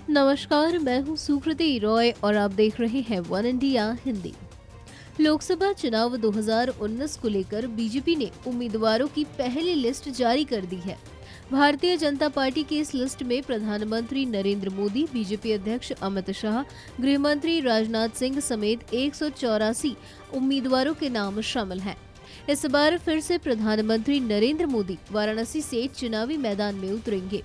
नमस्कार, मैं हूँ सुकृति रॉय और आप देख रहे हैं वन इंडिया हिंदी। लोकसभा चुनाव 2019 को लेकर बीजेपी ने उम्मीदवारों की पहली लिस्ट जारी कर दी है। भारतीय जनता पार्टी की इस लिस्ट में प्रधानमंत्री नरेंद्र मोदी, बीजेपी अध्यक्ष अमित शाह, गृह मंत्री राजनाथ सिंह समेत 184 उम्मीदवारों के नाम शामिल हैं। इस बार फिर से प्रधानमंत्री नरेंद्र मोदी वाराणसी से चुनावी मैदान में उतरेंगे।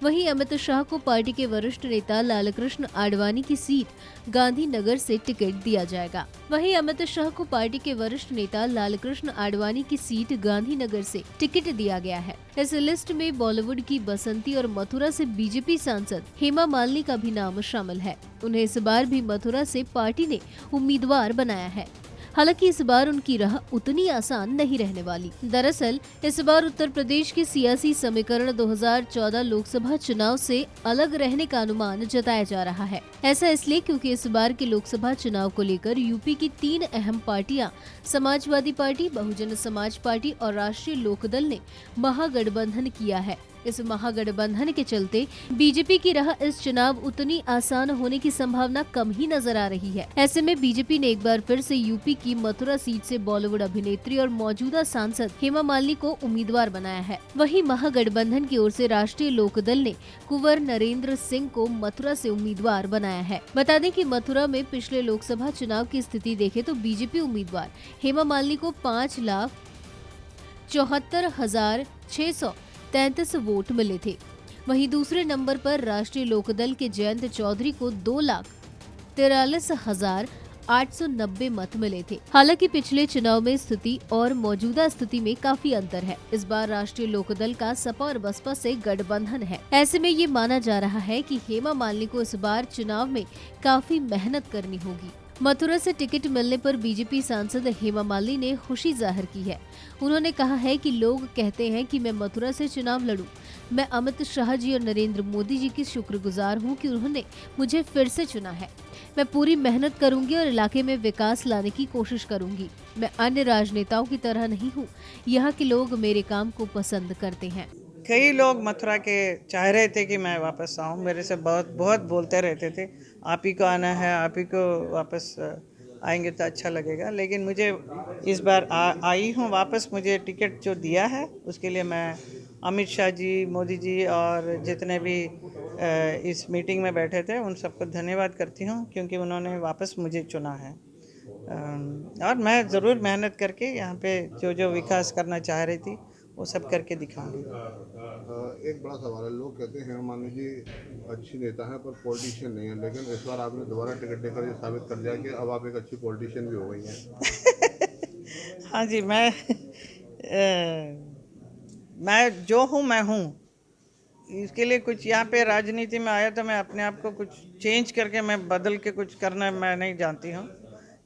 वहीं अमित शाह को पार्टी के वरिष्ठ नेता लालकृष्ण आडवाणी की सीट गांधीनगर से टिकट दिया जाएगा। वहीं अमित शाह को पार्टी के वरिष्ठ नेता लालकृष्ण आडवाणी की सीट गांधीनगर से टिकट दिया गया है। इस लिस्ट में बॉलीवुड की बसंती और मथुरा से बीजेपी सांसद हेमा मालिनी का भी नाम शामिल है। उन्हें इस बार भी मथुरा से पार्टी ने उम्मीदवार बनाया है। हालांकि इस बार उनकी राह उतनी आसान नहीं रहने वाली। दरअसल इस बार उत्तर प्रदेश के सियासी समीकरण 2014 लोकसभा चुनाव से अलग रहने का अनुमान जताया जा रहा है। ऐसा इसलिए क्योंकि इस बार के लोकसभा चुनाव को लेकर यूपी की 3 अहम पार्टियां समाजवादी पार्टी, बहुजन समाज पार्टी और राष्ट्रीय लोकदल ने महागठबंधन किया है। इस महागठबंधन के चलते बीजेपी की राह इस चुनाव उतनी आसान होने की संभावना कम ही नजर आ रही है। ऐसे में बीजेपी ने एक बार फिर से यूपी की मथुरा सीट से बॉलीवुड अभिनेत्री और मौजूदा सांसद हेमा मालिनी को उम्मीदवार बनाया है। वहीं महागठबंधन की ओर से राष्ट्रीय लोकदल ने कुंवर नरेंद्र सिंह को मथुरा से उम्मीदवार बनाया है। बता दें कि मथुरा में पिछले लोकसभा चुनाव की स्थिति देखें तो बीजेपी उम्मीदवार हेमा मालिनी को 5,74,633 वोट मिले थे। वहीं दूसरे नंबर पर राष्ट्रीय लोकदल के जयंत चौधरी को 2,43,890 मत मिले थे। हालांकि पिछले चुनाव में स्थिति और मौजूदा स्थिति में काफी अंतर है। इस बार राष्ट्रीय लोकदल का सपा और बसपा से गठबंधन है। ऐसे में ये माना जा रहा है कि हेमा मालिनी को इस बार चुनाव में काफी मेहनत करनी होगी। मथुरा से टिकट मिलने पर बीजेपी सांसद हेमा मालिनी ने खुशी जाहिर की है। उन्होंने कहा है कि लोग कहते हैं कि मैं मथुरा से चुनाव लड़ूं। मैं अमित शाह जी और नरेंद्र मोदी जी की शुक्रगुजार हूं कि उन्होंने मुझे फिर से चुना है। मैं पूरी मेहनत करूंगी और इलाके में विकास लाने की कोशिश करूंगी। मैं अन्य राजनेताओं की तरह नहीं हूं। यहाँ के लोग मेरे काम को पसंद करते हैं। कई लोग मथुरा के चाह रहे थे कि मैं वापस आऊं, मेरे से बहुत बहुत बोलते रहते थे, आप ही को आना है, आप ही को वापस आएंगे तो अच्छा लगेगा। लेकिन मुझे इस बार आई हूं वापस। मुझे टिकट जो दिया है उसके लिए मैं अमित शाह जी, मोदी जी और जितने भी इस मीटिंग में बैठे थे उन सबको धन्यवाद करती हूं, क्योंकि उन्होंने वापस मुझे चुना है। और मैं ज़रूर मेहनत करके यहाँ पे जो जो विकास करना चाह रही थी वो सब करके दिखाऊंगी। एक बड़ा सवाल है, लोग कहते हैं हेमा मालिनी जी अच्छी नेता है पर पॉलिटिशियन नहीं है, लेकिन इस बार आपने दोबारा टिकट लेकर ये साबित कर दिया कि अब आप एक अच्छी पॉलिटिशियन भी हो गई हैं। हाँ जी, मैं जो हूँ मैं हूँ। इसके लिए कुछ यहाँ पे राजनीति में आया तो मैं अपने आप को कुछ चेंज करके मैं बदल के कुछ करना मैं नहीं जानती हूँ,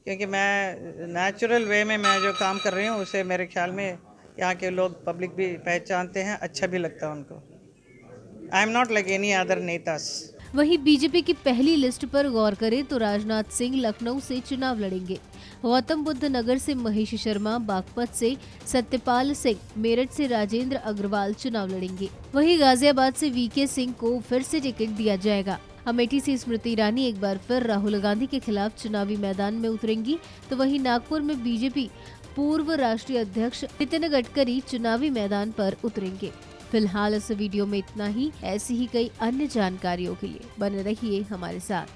क्योंकि मैं नेचुरल वे में मैं जो काम कर रही हूँ उसे मेरे ख्याल में यहाँ के लोग, पब्लिक भी पहचानते हैं, अच्छा भी लगता है उनको। I am not like any other नेतास। वहीं बीजेपी की पहली लिस्ट पर गौर करें तो राजनाथ सिंह लखनऊ से चुनाव लड़ेंगे। गौतम बुद्ध नगर से महेश शर्मा, बागपत से सत्यपाल सिंह, मेरठ से राजेंद्र अग्रवाल चुनाव लड़ेंगे। वहीं गाजियाबाद से वीके सिंह को फिर से टिकट दिया जाएगा। अमेठी से स्मृति ईरानी एक बार फिर राहुल गांधी के खिलाफ चुनावी मैदान में उतरेंगी। तो वहीं नागपुर में बीजेपी पूर्व राष्ट्रीय अध्यक्ष नितिन गडकरी चुनावी मैदान पर उतरेंगे। फिलहाल इस वीडियो में इतना ही। ऐसी ही कई अन्य जानकारियों के लिए बने रहिए हमारे साथ।